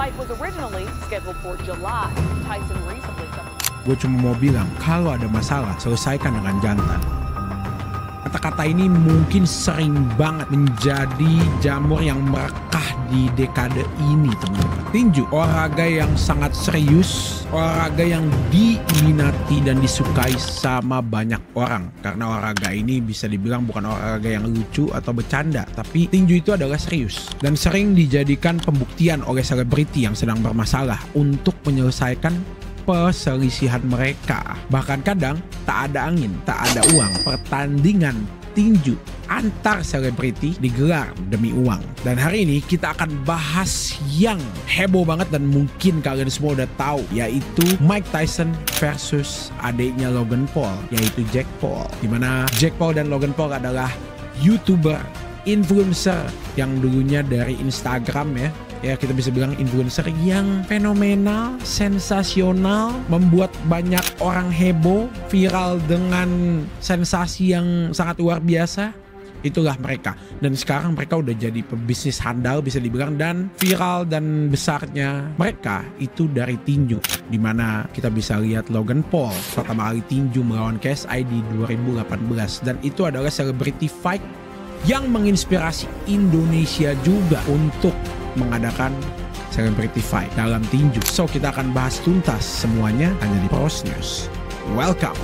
fight was originally scheduled for July. Tyson recently suffered. Gue cuma mau bilang, kalau ada masalah, selesaikan dengan jantan. Kata-kata ini mungkin sering banget menjadi jamur yang merekah di dekade ini, teman-teman. Tinju, olahraga yang sangat serius, olahraga yang diminati dan disukai sama banyak orang. Karena olahraga ini bisa dibilang bukan olahraga yang lucu atau bercanda, tapi tinju itu adalah serius. Dan sering dijadikan pembuktian oleh selebriti yang sedang bermasalah untuk menyelesaikan perselisihan mereka. Bahkan kadang tak ada angin, tak ada uang, pertandingan tinju antar selebriti digelar demi uang. Dan hari ini kita akan bahas yang heboh banget dan mungkin kalian semua udah tahu, yaitu Mike Tyson versus adiknya Logan Paul, yaitu Jake Paul. Dimana Jake Paul dan Logan Paul adalah YouTuber, influencer yang dulunya dari Instagram ya kita bisa bilang influencer yang fenomenal, sensasional, membuat banyak orang heboh, viral dengan sensasi yang sangat luar biasa. Itulah mereka. Dan sekarang mereka udah jadi pebisnis handal bisa dibilang, dan viral dan besarnya mereka itu dari tinju. Dimana kita bisa lihat Logan Paul pertama kali tinju melawan KSI di 2018, dan itu adalah celebrity fight yang menginspirasi Indonesia juga untuk mengadakan celebrity fight dalam tinju. So kita akan bahas tuntas semuanya hanya di Pros News. Welcome.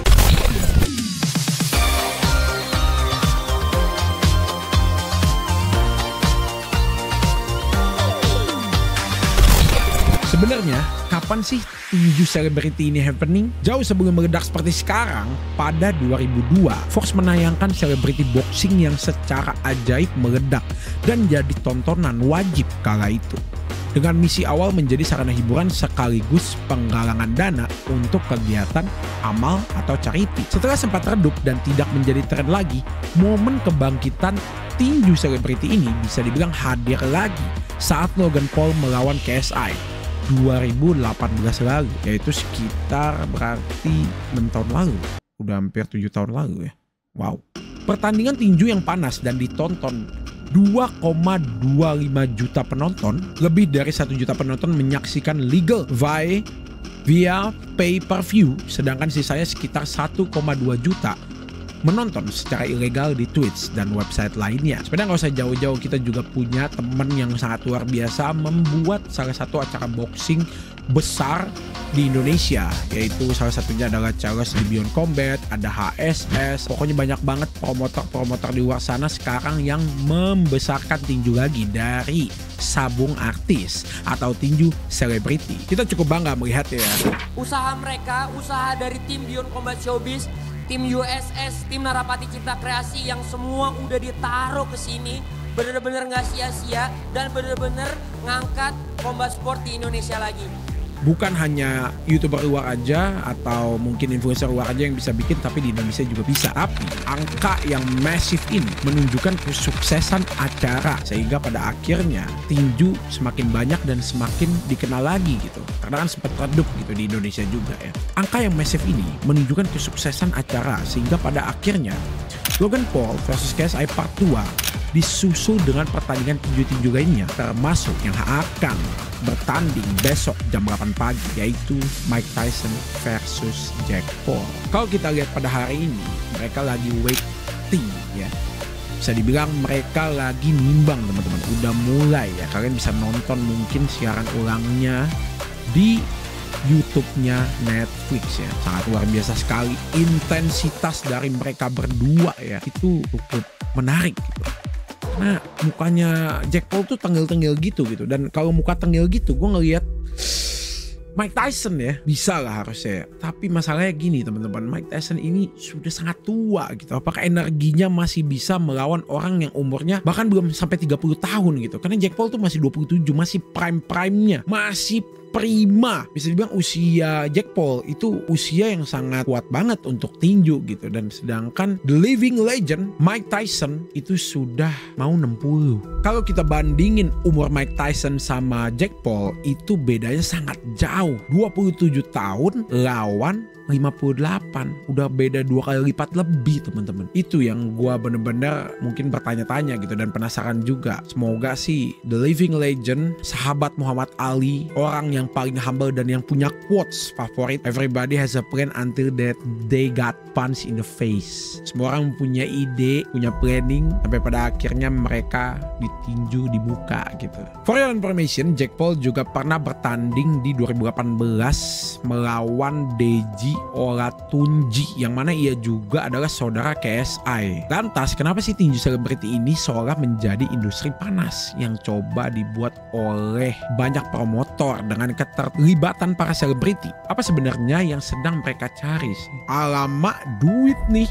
Sebenarnya kapan sih tinju selebriti ini happening? Jauh sebelum meledak seperti sekarang, pada 2002 Fox menayangkan selebriti boxing yang secara ajaib meledak dan jadi tontonan wajib kala itu. Dengan misi awal menjadi sarana hiburan sekaligus penggalangan dana untuk kegiatan amal atau charity. Setelah sempat redup dan tidak menjadi tren lagi, momen kebangkitan tinju selebriti ini bisa dibilang hadir lagi saat Logan Paul melawan KSI 2018 lalu, yaitu sekitar berarti 6 tahun lalu, udah hampir 7 tahun lalu ya. Wow. Pertandingan tinju yang panas dan ditonton 2,25 juta penonton, lebih dari 1 juta penonton menyaksikan legal via pay-per-view, sedangkan sisanya sekitar 1,2 juta menonton secara ilegal di Twitch dan website lainnya. Sebenarnya nggak usah jauh-jauh, kita juga punya temen yang sangat luar biasa membuat salah satu acara boxing besar di Indonesia, yaitu salah satunya adalah Charles di Beyond Combat, ada HSS, pokoknya banyak banget promotor di luar sana sekarang yang membesarkan tinju lagi dari sabung artis atau tinju selebriti. Kita cukup bangga melihat ya. Usaha mereka, usaha dari tim Beyond Combat Showbiz, tim USS, tim Narapati Cipta Kreasi yang semua udah ditaruh ke sini, bener-bener nggak sia-sia dan bener-bener ngangkat combat sport di Indonesia lagi. Bukan hanya YouTuber luar aja atau mungkin influencer luar aja yang bisa bikin, tapi di Indonesia juga bisa. Tapi angka yang masif ini menunjukkan kesuksesan acara, sehingga pada akhirnya tinju semakin banyak dan semakin dikenal lagi gitu. Karena kan sempat redup gitu di Indonesia juga ya. Angka yang masif ini menunjukkan kesuksesan acara, sehingga pada akhirnya Logan Paul versus KSI Part 2 disusul dengan pertandingan tinju-tinju lainnya, termasuk yang akan bertanding besok jam 8 pagi, yaitu Mike Tyson versus Jake Paul. Kalau kita lihat pada hari ini, mereka lagi waiting ya. Bisa dibilang mereka lagi nimbang teman-teman, udah mulai ya. Kalian bisa nonton mungkin siaran ulangnya di YouTube-nya Netflix ya. Sangat luar biasa sekali intensitas dari mereka berdua ya. Itu cukup menarik gitu. Nah mukanya Jake Paul tuh tengil-tengil gitu. Dan kalau muka tengil gitu, gue ngeliat Mike Tyson ya bisa lah harusnya. Tapi masalahnya gini teman-teman, Mike Tyson ini sudah sangat tua gitu. Apakah energinya masih bisa melawan orang yang umurnya bahkan belum sampai 30 tahun gitu. Karena Jake Paul tuh masih 27, masih prime-nya, masih prima. Bisa dibilang usia Jake Paul itu usia yang sangat kuat banget untuk tinju gitu. Dan sedangkan the living legend Mike Tyson itu sudah mau 60. Kalau kita bandingin umur Mike Tyson sama Jake Paul, itu bedanya sangat jauh. 27 tahun lawan 58. Udah beda 2 kali lipat lebih teman-teman. Itu yang gua bener-bener mungkin bertanya-tanya gitu dan penasaran juga. Semoga sih The Living Legend, sahabat Muhammad Ali, orang yang paling humble dan yang punya quotes favorit, everybody has a plan until that they got punched in the face. Semua orang punya ide, punya planning, sampai pada akhirnya mereka ditinju, dibuka gitu. For your information, Jake Paul juga pernah bertanding di 2018 melawan Deji Olatunji, yang mana ia juga adalah saudara KSI. Lantas kenapa sih tinju selebriti ini seolah menjadi industri panas yang coba dibuat oleh banyak promotor dengan keterlibatan para selebriti? Apa sebenarnya yang sedang mereka cari sih? Alamak, duit nih.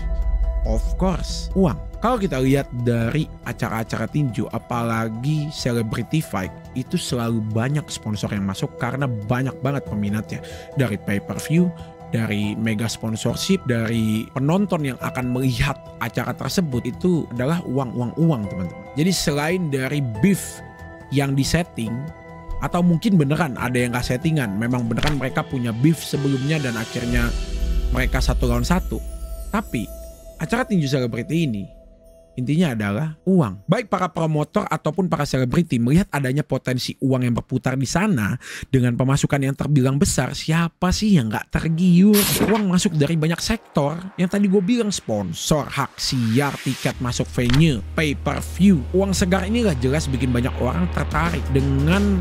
Of course, uang. Kalau kita lihat dari acara-acara tinju, apalagi celebrity fight, itu selalu banyak sponsor yang masuk karena banyak banget peminatnya. Dari pay-per-view, dari mega sponsorship, dari penonton yang akan melihat acara tersebut, itu adalah uang teman-teman. Jadi selain dari beef yang disetting, atau mungkin beneran ada yang gak settingan, memang beneran mereka punya beef sebelumnya dan akhirnya mereka 1 lawan 1. Tapi acara tinju selebriti ini intinya adalah uang. Baik para promotor ataupun para selebriti melihat adanya potensi uang yang berputar di sana dengan pemasukan yang terbilang besar, siapa sih yang gak tergiur? Uang masuk dari banyak sektor. Yang tadi gue bilang, sponsor, hak siar, tiket masuk venue, pay-per-view. Uang segar inilah jelas bikin banyak orang tertarik dengan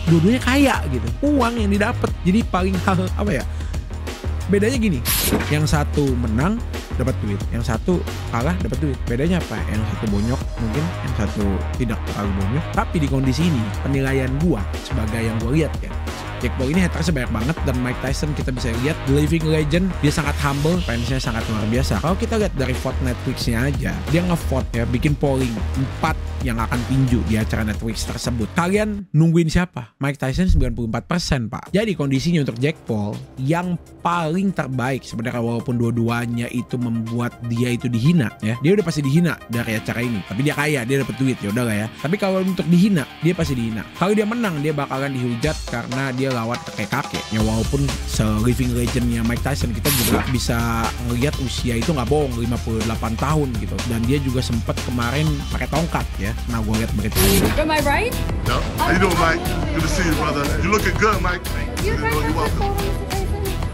dua-duanya kaya gitu. Uang yang didapat. Jadi paling hal apa ya? Bedanya gini, yang satu menang dapat duit, yang satu kalah dapat duit. Bedanya apa? Yang satu bonyok mungkin, yang satu tidak terlalu bonyok. Tapi di kondisi ini, penilaian gua sebagai yang gua lihat ya, Jake Paul ini hatersnya banyak banget, dan Mike Tyson kita bisa lihat The Living Legend, dia sangat humble, fansnya sangat luar biasa. Kalau kita lihat dari vote Netflixnya aja, dia ngevote ya, bikin polling 4 yang akan tinju di acara Netflix tersebut. Kalian nungguin siapa? Mike Tyson 94% pak. Jadi kondisinya untuk Jake Paul yang paling terbaik sebenarnya, walaupun dua-duanya itu membuat dia itu dihina ya. Dia udah pasti dihina dari acara ini, tapi dia kaya, dia dapat duit, ya udah lah ya. Tapi kalau untuk dihina, dia pasti dihina. Kalau dia menang, dia bakalan dihujat karena dia lawan kakek-kakek. Ya walaupun se-living legendnya Mike Tyson, kita juga bisa ngelihat usia itu nggak bohong, 58 tahun gitu. Dan dia juga sempat kemarin pakai tongkat ya. Nah gue lihat berita ini. Am I right? No. How you doing, Mike? Good to see you, brother. You looking good, Mike. You're You're welcome.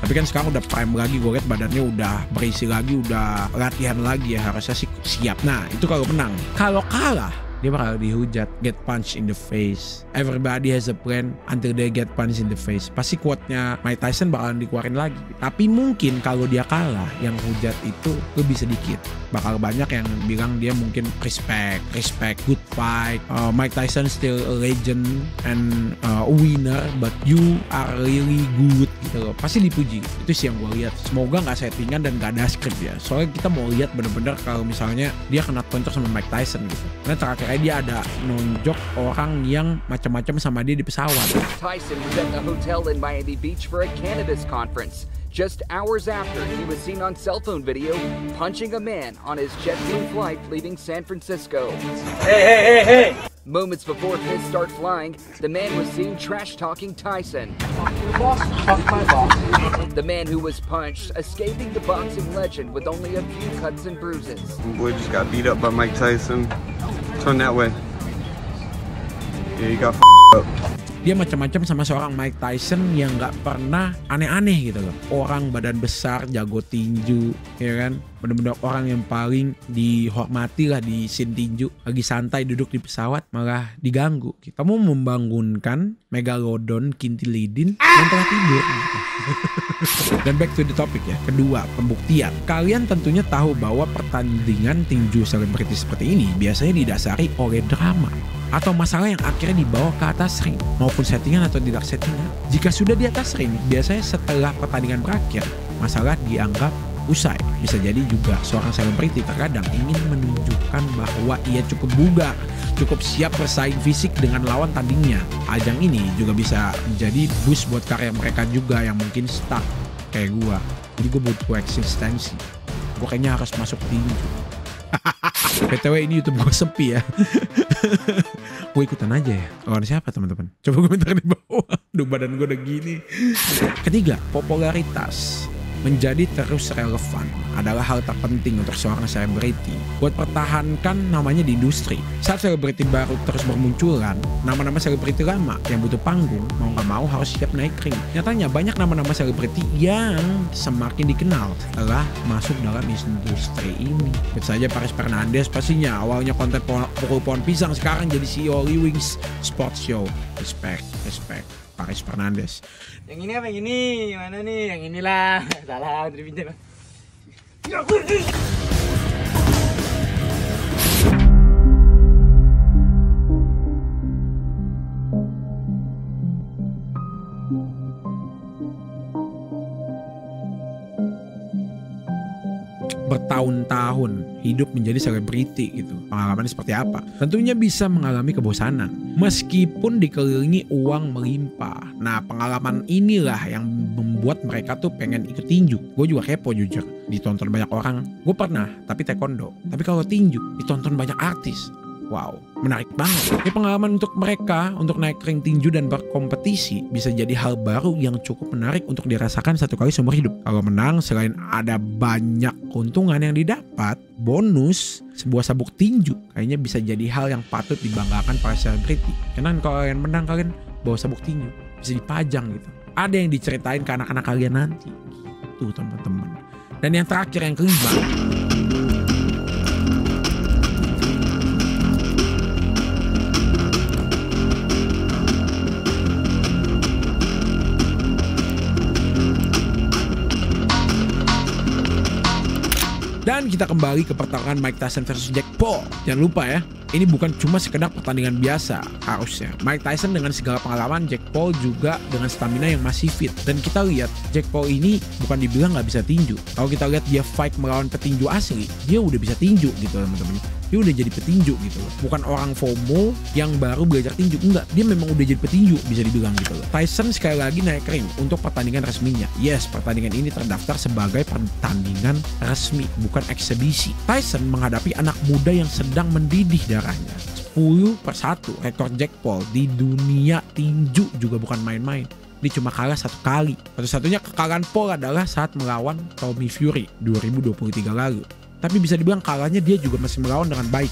Tapi kan sekarang udah prime lagi, gue lihat badannya udah berisi lagi, udah latihan lagi ya, harusnya sih siap. Nah itu kalau menang. Kalau kalah, dia bakal dihujat, get punched in the face. Everybody has a plan until they get punched in the face. Pasti quote-nya Mike Tyson bakalan dikeluarin lagi. Tapi mungkin kalau dia kalah, yang hujat itu lebih sedikit. Bakal banyak yang bilang dia mungkin respect, good fight. Mike Tyson still a legend and a winner, but you are really good gitu loh. Pasti dipuji. Itu sih yang gue lihat. Semoga nggak settingan dan nggak ada script ya. Soalnya kita mau lihat bener-bener kalau misalnya dia kena tonjok sama Mike Tyson gitu. Karena terakhir dia ada nonjok orang yang macam-macam sama dia di pesawat. Tyson was at the hotel in Miami Beach for a cannabis conference. Just hours after, he was seen on cell phone video punching a man on his JetBlue flight leaving San Francisco. Hey! Moments before his start flying, the man was seen trash-talking Tyson. The man who was punched escaping the boxing legend with only a few cuts and bruises. Boy just got beat up by Mike Tyson. Turn that way. Yeah, you got up. Dia macam-macam sama seorang Mike Tyson yang nggak pernah aneh-aneh gitu loh. Orang badan besar, jago tinju, ya kan? Bener-bener orang yang paling dihormati lah di scene tinju. Lagi santai duduk di pesawat malah diganggu. Kamu membangunkan Megalodon Kintilidin yang telah tidur. Dan back to the topic ya. Kedua, pembuktian. Kalian tentunya tahu bahwa pertandingan tinju selebriti seperti ini biasanya didasari oleh drama atau masalah yang akhirnya dibawa ke atas ring, maupun settingan atau tidak settingan. Jika sudah di atas ring, biasanya setelah pertandingan berakhir, masalah dianggap usai. Bisa jadi juga seorang selebriti terkadang ingin menunjukkan bahwa ia cukup bugar, cukup siap bersaing fisik dengan lawan tandingnya. Ajang ini juga bisa menjadi boost buat karir mereka juga yang mungkin stuck kayak gua. Jadi gue butuh eksistensi. Gue kayaknya harus masuk tinju. PTW ini YouTube gue sepi ya. Gue ikutan aja ya. Lawan siapa teman-teman? Coba komentar di bawah. Duh badan gue udah gini. Ketiga, popularitas. menjadi terus relevan adalah hal terpenting untuk seorang selebriti buat pertahankan namanya di industri. Saat selebriti baru terus bermunculan, nama-nama selebriti lama yang butuh panggung mau gak mau harus siap naik ring. Nyatanya banyak nama-nama selebriti yang semakin dikenal setelah masuk dalam industri ini. Lihat saja Paris Fernandes, pastinya awalnya konten pukul pohon pisang, sekarang jadi CEO Lee Wings Sports Show. Respect Paris Fernandes. Yang ini apa yang ini? Mana nih? Yang inilah. Salah, pinjam. Bertahun-tahun hidup menjadi selebriti gitu. Pengalamannya seperti apa? Tentunya bisa mengalami kebosanan meskipun dikelilingi uang melimpah. Nah, pengalaman inilah yang membuat mereka tuh pengen ikut tinju. Gue juga kepo jujur. Ditonton banyak orang. Gue pernah, tapi taekwondo. Tapi kalau tinju ditonton banyak artis. Wow, menarik banget. Ini pengalaman untuk mereka untuk naik ring tinju dan berkompetisi bisa jadi hal baru yang cukup menarik untuk dirasakan satu kali seumur hidup. Kalau menang, selain ada banyak keuntungan yang didapat, bonus sebuah sabuk tinju kayaknya bisa jadi hal yang patut dibanggakan para selebriti. Karena kalau kalian menang, kalian bawa sabuk tinju bisa dipajang gitu. Ada yang diceritain ke anak-anak kalian nanti. Gitu teman-teman. Dan yang terakhir, yang kelima, dan kita kembali ke pertarungan Mike Tyson versus Jake Paul. Jangan lupa ya, ini bukan cuma sekedar pertandingan biasa harusnya. Mike Tyson dengan segala pengalaman, Jake Paul juga dengan stamina yang masih fit. Dan kita lihat Jake Paul ini bukan dibilang nggak bisa tinju. Kalau kita lihat dia fight melawan petinju asli, dia udah bisa tinju gitu teman-teman. Dia udah jadi petinju gitu loh. Bukan orang FOMO yang baru belajar tinju. Enggak, dia memang udah jadi petinju bisa dibilang gitu loh. Tyson sekali lagi naik ring untuk pertandingan resminya. Yes, pertandingan ini terdaftar sebagai pertandingan resmi, bukan eksebisi. Tyson menghadapi anak muda yang sedang mendidih darahnya. 10-1 rekor Jake Paul di dunia tinju juga bukan main-main. Dia cuma kalah satu kali. Satu-satunya kekalahan Paul adalah saat melawan Tommy Fury 2023 lalu. Tapi bisa dibilang kalahnya dia juga masih melawan dengan baik.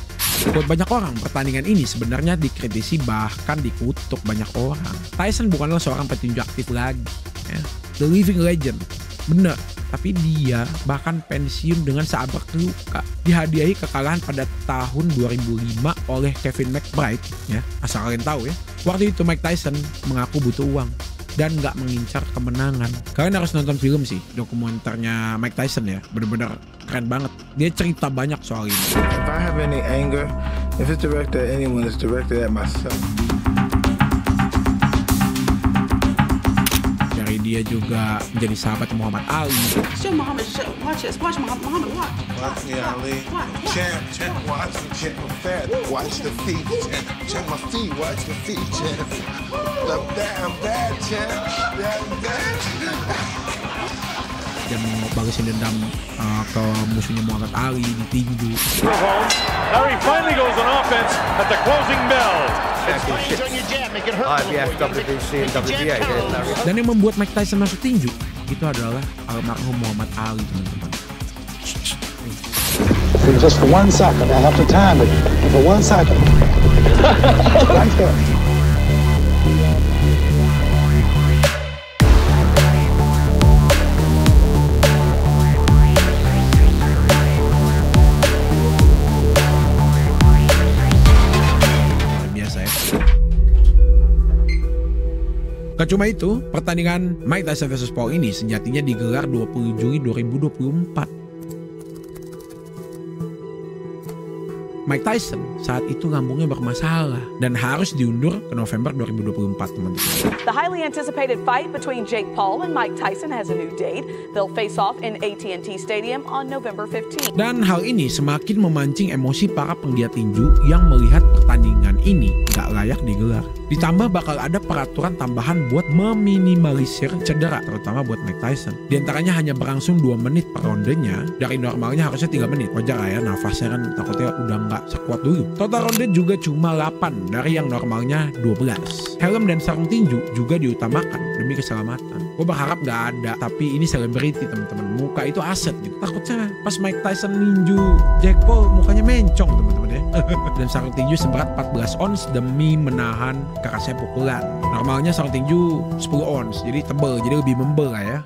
Buat banyak orang, pertandingan ini sebenarnya dikritisi bahkan dikutuk banyak orang. Tyson bukanlah seorang petinju aktif lagi. Ya. The living legend. Bener. Tapi dia bahkan pensiun dengan seabrak luka. Dihadiahi kekalahan pada tahun 2005 oleh Kevin McBride. Ya, asal kalian tahu ya. Waktu itu Mike Tyson mengaku butuh uang dan nggak mengincar kemenangan. Kalian harus nonton film sih, dokumenternya Mike Tyson ya. Bener-bener keren banget. Dia cerita banyak soal ini. If I have any anger, if it's directed at anyone, it's directed at myself. Dari dia juga menjadi sahabat Muhammad Ali. Show Muhammad, watch this. Watch Muhammad, watch. Watch me, Ali. Champ, watch me, champ. Fat, watch the feet, champ. Check my feet, watch the feet, champ. I'm bad, champ. Bad. Dia mau balesin dendam ke musuhnya Muhammad Ali di tinju. Larry finally goes on offense at the closing bell. IBF, WBC, and WBA. Dan yang membuat Mike Tyson masuk tinju itu adalah almarhum Muhammad Ali, teman-teman. Just for 1 second, I have to time it. For 1 second. Right there. Gak cuma itu, pertandingan Mike Tyson vs Paul ini sejatinya digelar 20 Juli 2024. Mike Tyson saat itu lambungnya bermasalah dan harus diundur ke November 2024, teman-teman. The highly anticipated fight between Jake Paul and Mike Tyson has a new date. They'll face off in AT&T Stadium on November 15. Dan hal ini semakin memancing emosi para penggiat tinju yang melihat pertandingan ini gak layak digelar. Ditambah bakal ada peraturan tambahan buat meminimalisir cedera, terutama buat Mike Tyson. Di antaranya hanya berlangsung 2 menit per rondenya, dari normalnya harusnya 3 menit. Wajar lah ya, nafasnya kan takutnya udah nggak sekuat dulu. Total round rate juga cuma 8 dari yang normalnya 12. Helm dan sarung tinju juga diutamakan demi keselamatan. Gue berharap nggak ada, tapi ini selebriti teman-teman. Muka itu aset gitu. Takutnya pas Mike Tyson ninju Jake Paul mukanya mencong teman-teman ya. Dan sarung tinju seberat 14 ons demi menahan kerasnya pukulan. Normalnya sarung tinju 10 ons, jadi tebal, jadi lebih membel lah ya.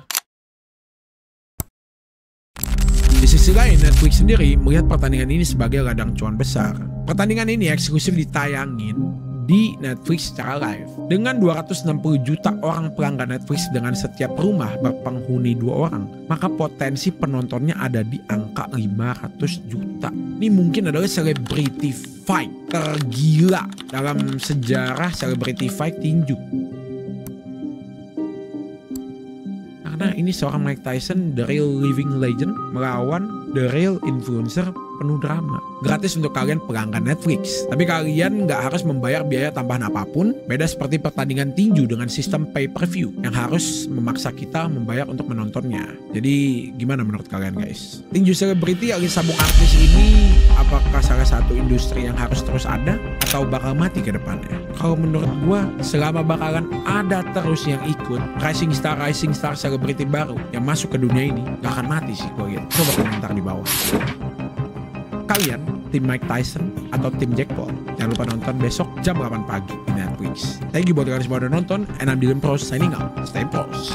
Di sisi lain, Netflix sendiri melihat pertandingan ini sebagai ladang cuan besar. Pertandingan ini eksklusif ditayangin di Netflix secara live. Dengan 260 juta orang pelanggan Netflix dengan setiap rumah berpenghuni 2 orang, maka potensi penontonnya ada di angka 500 juta. Ini mungkin adalah celebrity fight tergila dalam sejarah celebrity fight tinju. Karena ini seorang Mike Tyson, the real living legend, melawan the real influencer penuh drama. Gratis untuk kalian pelanggan Netflix. Tapi kalian nggak harus membayar biaya tambahan apapun. Beda seperti pertandingan tinju dengan sistem pay-per-view yang harus memaksa kita membayar untuk menontonnya. Jadi gimana menurut kalian guys? Tinju selebriti alias sabung artis ini apakah salah satu industri yang harus terus ada atau bakal mati ke depannya? Kalau menurut gua selama bakalan ada terus yang ikut rising star selebriti baru yang masuk ke dunia ini, gak akan mati sih gua lihat. Coba komentar di bawah. Kalian tim Mike Tyson atau tim Jake Paul? Jangan lupa nonton besok jam 8 pagi di Netflix. Thank you buat kalian semua udah nonton, and I'm Dylan Pros signing out. Stay pros.